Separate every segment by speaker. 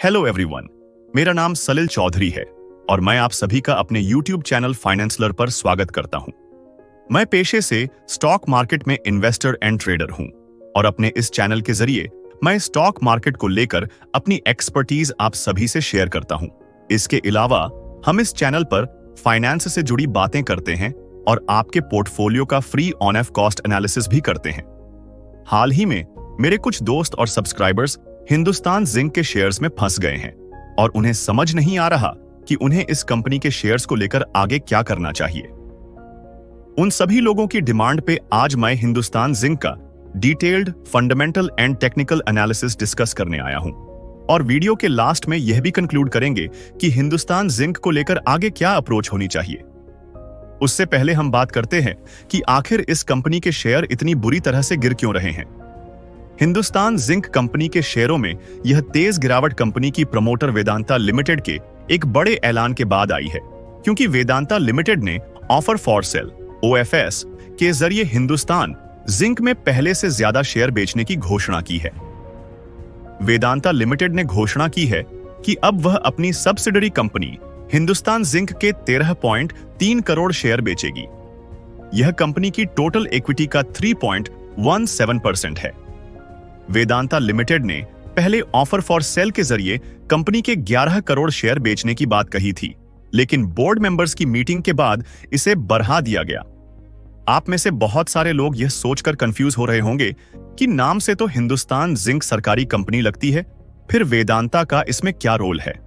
Speaker 1: Hello everyone, मेरा नाम सलिल चौधरी है और मैं आप सभी का अपने YouTube चैनल फाइनेंसलर पर स्वागत करता हूं। मैं पेशे से स्टॉक मार्केट में इन्वेस्टर एंड ट्रेडर हूं और अपने इस चैनल के जरिए मैं स्टॉक मार्केट को लेकर अपनी एक्सपर्टीज आप सभी से शेयर करता हूं। इसके अलावा हम इस चैनल पर फाइनेंस से जुड़ी बातें करते हैं और आपके पोर्टफोलियो का free on off cost analysis भी करते हैं। हाल ही में मेरे कुछ दोस्त और सब्सक्राइबर्स हिंदुस्तान जिंक के शेयर्स में फंस गए हैं और उन्हें समझ नहीं आ रहा कि उन्हें इस कंपनी के शेयर्स को लेकर आगे क्या करना चाहिए। उन सभी लोगों की डिमांड पे आज मैं हिंदुस्तान जिंक का detailed fundamental and technical analysis discuss करने आया हूं और वीडियो के लास्ट में यह भी कंक्लूड करेंगे कि हिंदुस्तान जिंक को लेकर आगे क्या अप्रोच होनी चाहिए। उससे पहले हम बात करते हैं कि आखिर इस कंपनी के शेयर इतनी बुरी तरह से गिर क्यों रहे हैं। हिंदुस्तान जिंक कंपनी के शेयरों में यह तेज गिरावट कंपनी की प्रमोटर वेदांता लिमिटेड के एक बड़े ऐलान के बाद आई है, क्योंकि वेदांता लिमिटेड ने ऑफर फॉर सेल OFS के जरिए हिंदुस्तान जिंक में पहले से ज्यादा शेयर बेचने की घोषणा की है। वेदांता लिमिटेड ने घोषणा की है कि अब वह अपनी सब्सिडरी कंपनी हिंदुस्तान जिंक के 13.3 करोड़ शेयर बेचेगी। यह कंपनी की टोटल इक्विटी का 3.17% है। वेदांता लिमिटेड ने पहले ऑफर फॉर सेल के जरिए कंपनी के 11 करोड़ शेयर बेचने की बात कही थी, लेकिन बोर्ड मेंबर्स की मीटिंग के बाद इसे बढ़ा दिया गया। आप में से बहुत सारे लोग यह सोचकर कंफ्यूज हो रहे होंगे कि नाम से तो हिंदुस्तान जिंक सरकारी कंपनी लगती है, फिर वेदांता का इसमें क्या रोल है।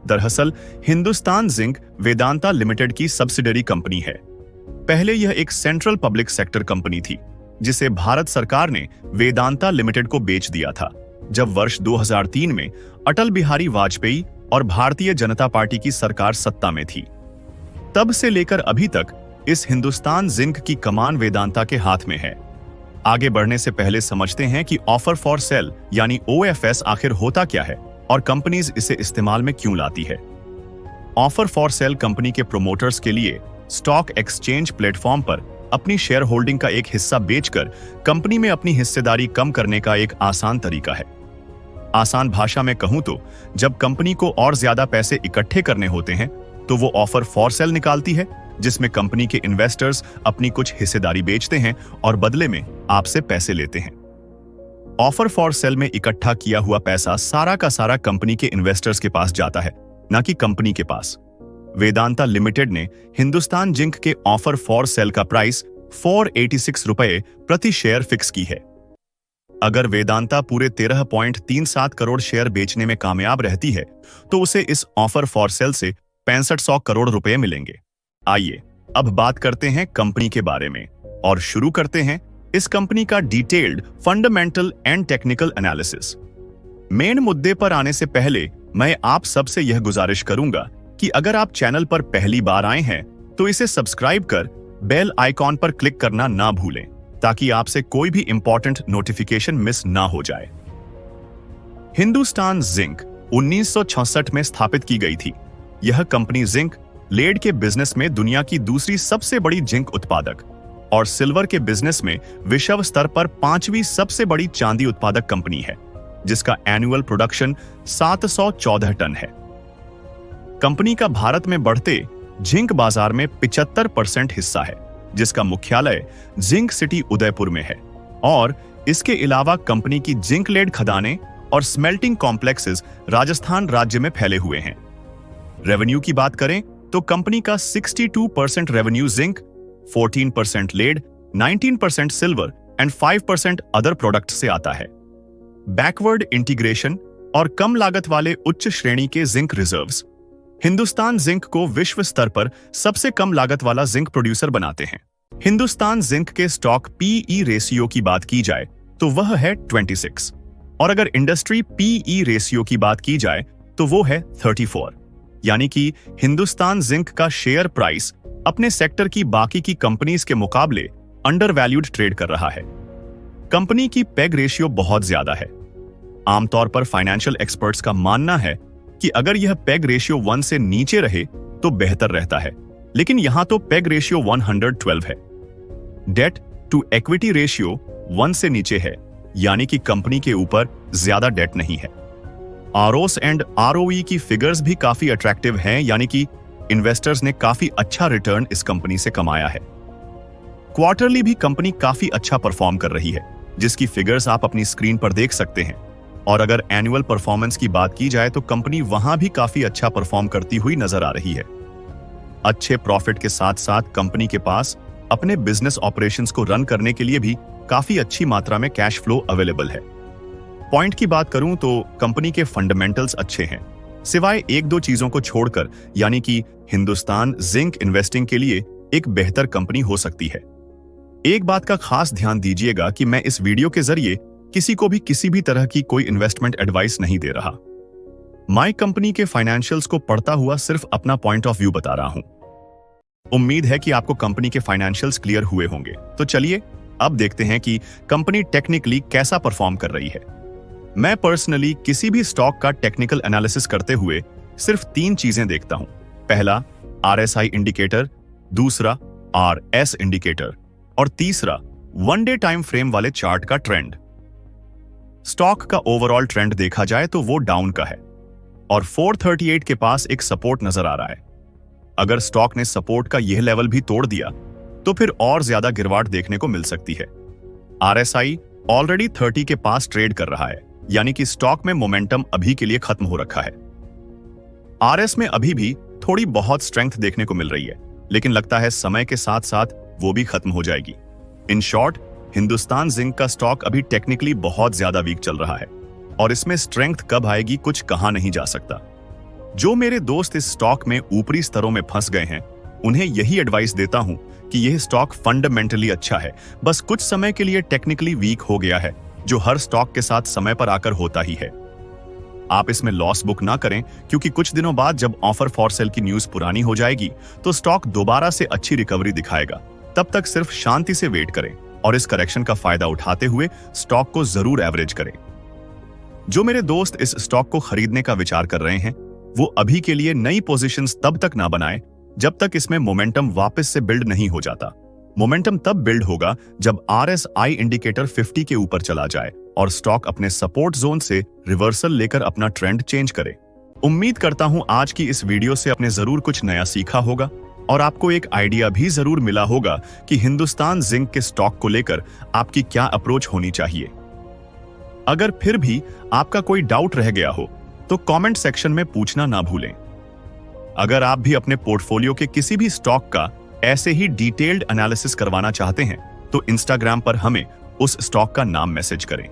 Speaker 1: दरअसल हिंदुस्तान जिंक वेदांता लिमिटेड की सब्सिडरी कंपनी है। पहले यह एक सेंट्रल पब्लिक सेक्टर कंपनी थी जिसे भारत सरकार ने वेदांता लिमिटेड को बेच दिया था, जब वर्ष 2003 में अटल बिहारी वाजपेयी और भारतीय जनता पार्टी की सरकार सत्ता में थी। तब से लेकर अभी तक इस हिंदुस्तान जिंक की कमान वेदांता के हाथ में है। आगे बढ़ने से पहले समझते हैं कि ऑफर फॉर सेल यानी OFS आखिर होता क्या है और कंपनीज इसे इस्तेमाल में क्यों लाती है। ऑफर फॉर सेल कंपनी के प्रोमोटर्स के लिए स्टॉक एक्सचेंज प्लेटफॉर्म पर अपनी शेयर होल्डिंग का एक हिस्सा बेचकर कंपनी में अपनी हिस्सेदारी कम करने का एक आसान तरीका है। आसान भाषा में कहूं तो जब कंपनी को और ज्यादा पैसे इकट्ठे करने होते हैं तो वो ऑफर फॉर सेल निकालती है, जिसमें कंपनी के इन्वेस्टर्स अपनी कुछ हिस्सेदारी बेचते हैं और बदले में आपसे पैसे लेते हैं। ऑफर फॉर सेल में इकट्ठा किया हुआ पैसा सारा का सारा कंपनी के इन्वेस्टर्स के पास जाता है, न कि कंपनी के पास। वेदांता लिमिटेड ने हिंदुस्तान जिंक के ऑफर फॉर सेल का प्राइस 486 रुपए प्रति शेयर फिक्स की है। अगर वेदांता पूरे 13.37 करोड़ शेयर बेचने में कामयाब रहती है तो उसे इस ऑफर फॉर सेल से 6500 करोड़ रुपए मिलेंगे। आइए अब बात करते हैं कंपनी के बारे में और शुरू करते हैं इस कंपनी का detailed fundamental and technical analysis. Main मुद्दे पर आने से पहले मैं आप सबसे यह गुजारिश करूंगा कि अगर आप चैनल पर पहली बार आए हैं तो इसे सब्सक्राइब कर बेल आइकॉन पर क्लिक करना ना भूलें, ताकि आपसे कोई भी इंपॉर्टेंट नोटिफिकेशन मिस ना हो जाए। हिंदुस्तान जिंक 1966 में स्थापित की गई थी। यह कंपनी जिंक लेड के बिजनेस में दुनिया की दूसरी सबसे बड़ी जिंक उत्पादक और सिल्वर के बिजनेस में विश्व स्तर पर 5वीं सबसे बड़ी चांदी उत्पादक कंपनी है, जिसका एनुअल प्रोडक्शन 714 टन है। कंपनी का भारत में बढ़ते जिंक बाजार में 75% हिस्सा है, जिसका मुख्यालय जिंक सिटी उदयपुर में है और इसके अलावा कंपनी की जिंक लेड खदानें और स्मेल्टिंग कॉम्प्लेक्सेस राजस्थान राज्य में फैले हुए हैं। रेवेन्यू की बात करें तो कंपनी का 62% revenue zinc, 14% lead, 19% silver and 5% other product से आता है। बैकवर्ड इंटीग्रेशन और कम लागत वाले उच्च श्रेणी के जिंक रिजर्व्स हिंदुस्तान जिंक को विश्व स्तर पर सबसे कम लागत वाला जिंक प्रोड्यूसर बनाते हैं। हिंदुस्तान जिंक के स्टॉक PE रेशियो की बात की जाए तो वह है 26 और अगर इंडस्ट्री PE रेशियो की बात की जाए तो वो है 34, यानी कि हिंदुस्तान जिंक का शेयर प्राइस अपने सेक्टर की बाकी की कंपनीज के मुकाबले अंडर वैल्यूड ट्रेड कर रहा है। कंपनी की पेग रेशियो बहुत ज्यादा है। आमतौर पर फाइनेंशियल एक्सपर्ट्स का मानना है कि अगर यह पेग रेशियो 1 से नीचे रहे तो बेहतर रहता है, लेकिन यहां तो पेग रेशियो 112 है। डेट टू इक्विटी रेशियो 1 से नीचे है, यानी कि कंपनी के ऊपर ज्यादा डेट नहीं है। आरओस एंड आरओई की फिगर्स भी काफी अट्रैक्टिव हैं, यानी कि इन्वेस्टर्स ने काफी अच्छा रिटर्न इस कंपनी से कमाया है। क्वार्टरली भी कंपनी काफी अच्छा परफॉर्म कर रही है, जिसकी फिगर्स आप अपनी स्क्रीन पर देख सकते हैं। और अगर एनुअल परफॉर्मेंस की बात की जाए तो कंपनी वहां भी काफी अच्छा परफॉर्म करती हुई नजर आ रही है। अच्छे प्रॉफिट के साथ साथ कंपनी के पास अपने बिजनेस ऑपरेशंस को रन करने के लिए भी काफी अच्छी मात्रा में कैश फ्लो अवेलेबल है। पॉइंट की बात करूं तो कंपनी के फंडामेंटल्स अच्छे हैं, सिवाय एक दो चीजों को छोड़कर, यानी कि हिंदुस्तान जिंक इन्वेस्टिंग के लिए एक बेहतर कंपनी हो सकती है। एक बात का खास ध्यान दीजिएगा कि मैं इस वीडियो के जरिए किसी को भी किसी भी तरह की कोई इन्वेस्टमेंट एडवाइस नहीं दे रहा। मैं कंपनी के फाइनेंशियल्स को पढ़ता हुआ सिर्फ अपना पॉइंट ऑफ व्यू बता रहा हूं। उम्मीद है कि आपको कंपनी के फाइनेंशियल्स क्लियर हुए होंगे। तो चलिए अब देखते हैं कि कंपनी टेक्निकली कैसा परफॉर्म कर रही है। मैं पर्सनली किसी भी स्टॉक का टेक्निकल एनालिसिस करते हुए सिर्फ 3 चीजें देखता हूं। पहला RSI इंडिकेटर, दूसरा RS इंडिकेटर और तीसरा 1 डे टाइम फ्रेम वाले चार्ट का ट्रेंड। स्टॉक का ओवरऑल ट्रेंड देखा जाए तो वो डाउन का है और 438 के पास एक सपोर्ट नजर आ रहा है। अगर स्टॉक ने सपोर्ट का यह लेवल भी तोड़ दिया तो फिर और ज्यादा गिरवाट देखने को मिल सकती है। RSI ऑलरेडी 30 के पास ट्रेड कर रहा है, यानी कि स्टॉक में मोमेंटम अभी के लिए खत्म हो रखा है। RS में अभी भी थोड़ी बहुत स्ट्रेंथ देखने को मिल रही है, लेकिन लगता है समय के साथ साथ वो भी खत्म हो जाएगी। इन शॉर्ट, हिंदुस्तान जिंक का स्टॉक अभी टेक्निकली बहुत ज्यादा वीक चल रहा है और इसमें स्ट्रेंथ कब आएगी कुछ कहा नहीं जा सकता। जो मेरे दोस्त इस स्टॉक में ऊपरी स्तरों में फंस गए हैं, उन्हें यही एडवाइस देता हूं कि यह स्टॉक फंडामेंटली अच्छा है, बस कुछ समय के लिए टेक्निकली वीक हो गया है, जो हर स्टॉक के साथ समय पर आकर होता ही है। आप इसमें लॉस बुक ना करें, क्योंकि कुछ दिनों बाद जब ऑफर फॉर सेल की न्यूज पुरानी हो जाएगी तो स्टॉक दोबारा से अच्छी रिकवरी दिखाएगा। तब तक सिर्फ शांति से वेट करें और इस करेक्शन का फायदा उठाते हुए स्टॉक को जरूर एवरेज करें। जो मेरे दोस्त इस स्टॉक को खरीदने का विचार कर रहे हैं, वो अभी के लिए नई पोजीशंस तब तक ना बनाएं जब तक इसमें मोमेंटम वापस से बिल्ड नहीं हो जाता। मोमेंटम तब बिल्ड होगा जब RSI इंडिकेटर 50 के ऊपर चला जाए और स्टॉक अपने सपोर्ट जोन से रिवर्सल लेकर अपना ट्रेंड चेंज करे। उम्मीद करता हूं आज की इस वीडियो से आपने जरूर कुछ नया सीखा होगा और आपको एक आइडिया भी जरूर मिला होगा कि हिंदुस्तान जिंक के स्टॉक को लेकर आपकी क्या अप्रोच होनी चाहिए। अगर फिर भी आपका कोई डाउट रह गया हो तो कमेंट सेक्शन में पूछना ना भूलें। अगर आप भी अपने पोर्टफोलियो के किसी भी स्टॉक का ऐसे ही डिटेल्ड एनालिसिस करवाना चाहते हैं तो इंस्टाग्राम पर हमें उस स्टॉक का नाम मैसेज करें।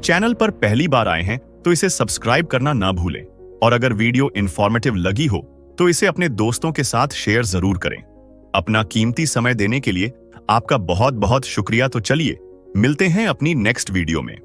Speaker 1: चैनल पर पहली बार आए हैं तो इसे सब्सक्राइब करना ना भूलें और अगर वीडियो इंफॉर्मेटिव लगी हो तो इसे अपने दोस्तों के साथ शेयर जरूर करें। अपना कीमती समय देने के लिए आपका बहुत बहुत शुक्रिया। तो चलिए मिलते हैं अपनी नेक्स्ट वीडियो में।